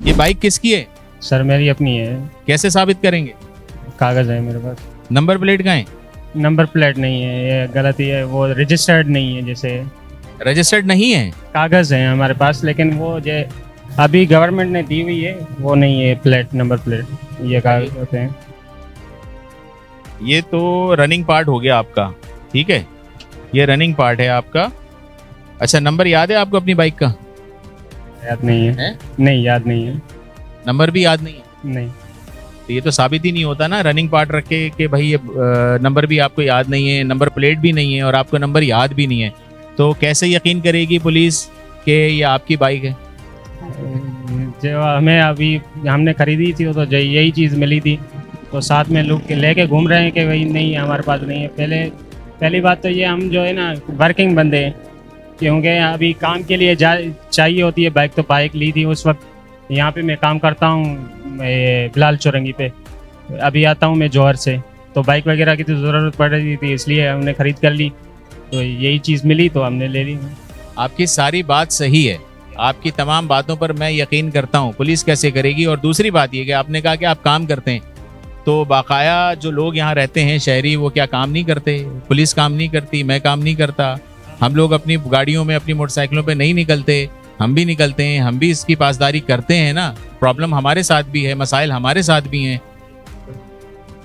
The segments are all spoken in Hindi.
ये बाइक किसकी है? सर मेरी अपनी है। कैसे साबित करेंगे? कागज़ है मेरे पास। नंबर प्लेट कहाँ है? नंबर प्लेट नहीं है, ये गलती है, वो रजिस्टर्ड नहीं है। जैसे रजिस्टर्ड नहीं है? कागज़ है हमारे पास, लेकिन वो जो अभी गवर्नमेंट ने दी हुई है वो नहीं है प्लेट, नंबर प्लेट। ये कागज़ होते हैं। ये तो रनिंग पार्ट हो गया आपका, ठीक है, ये रनिंग पार्ट है आपका। अच्छा, नंबर याद है आपको अपनी बाइक का? याद नहीं है? नहीं, याद नहीं है। नंबर भी याद नहीं है? नहीं। तो ये तो साबित ही नहीं होता ना, रनिंग पार्ट रख के कि भाई ये नंबर भी आपको याद नहीं है, नंबर प्लेट भी नहीं है और आपको नंबर याद भी नहीं है। तो कैसे यकीन करेगी पुलिस कि ये आपकी बाइक है? जो हमें अभी हमने खरीदी थी तो यही चीज़ मिली थी, तो साथ में लोग लेके घूम रहे हैं कि भाई नहीं हमारे पास नहीं है। पहली बात तो ये, हम जो है ना वर्किंग बंदे हैं, क्योंकि अभी काम के लिए चाहिए होती है बाइक। तो बाइक ली थी उस वक्त, यहाँ पे मैं काम करता हूँ बिलाल चौरंगी पे, अभी आता हूँ मैं जौहर से, तो बाइक वगैरह की तो ज़रूरत पड़ रही थी, इसलिए हमने ख़रीद कर ली। तो यही चीज़ मिली तो हमने ले ली। आपकी सारी बात सही है, आपकी तमाम बातों पर मैं यकीन करता हूँ, पुलिस कैसे करेगी। और दूसरी बात ये कि आपने कहा कि आप काम करते हैं, तो बाकाया जो लोग यहाँ रहते हैं शहरी, वो क्या काम नहीं करते? पुलिस काम नहीं करती, मैं काम नहीं करता, हम लोग अपनी गाड़ियों में अपनी मोटरसाइकिलों पे नहीं निकलते, हम भी निकलते हैं, हम भी इसकी पासदारी करते हैं ना। प्रॉब्लम हमारे साथ भी है, मसाइल हमारे साथ भी हैं।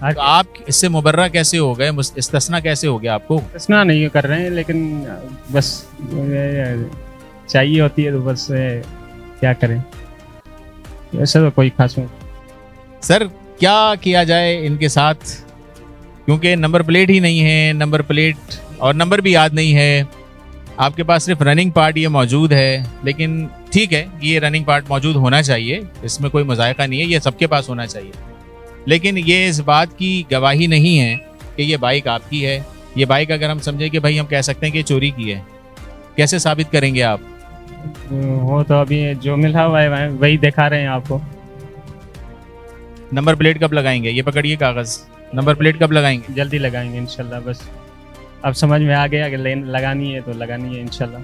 तो आप इससे मुबर्रा कैसे हो गए, इस्तिस्ना कैसे हो गया आपको? इस्तेमाल नहीं कर रहे हैं, लेकिन बस चाहिए होती है तो बस क्या करें, ऐसा तो कोई खास नहीं। सर क्या किया जाए इनके साथ, क्योंकि नंबर प्लेट ही नहीं है, नंबर प्लेट और नंबर भी याद नहीं है। आपके पास सिर्फ रनिंग पार्ट ये मौजूद है, लेकिन ठीक है, ये रनिंग पार्ट मौजूद होना चाहिए, इसमें कोई मजायका नहीं है, ये सबके पास होना चाहिए। लेकिन ये इस बात की गवाही नहीं है कि ये बाइक आपकी है। ये बाइक अगर हम समझे कि भाई हम कह सकते हैं कि चोरी की है, कैसे साबित करेंगे आप? वो तो अभी जो मिला हुआ है वही दिखा रहे हैं आपको। नंबर प्लेट कब लगाएंगे? ये पकड़िए कागज़, नंबर प्लेट कब लगाएंगे? जल्दी लगाएंगे इंशाल्लाह। बस अब समझ में आ गया कि लगानी है तो लगानी है इंशाल्लाह।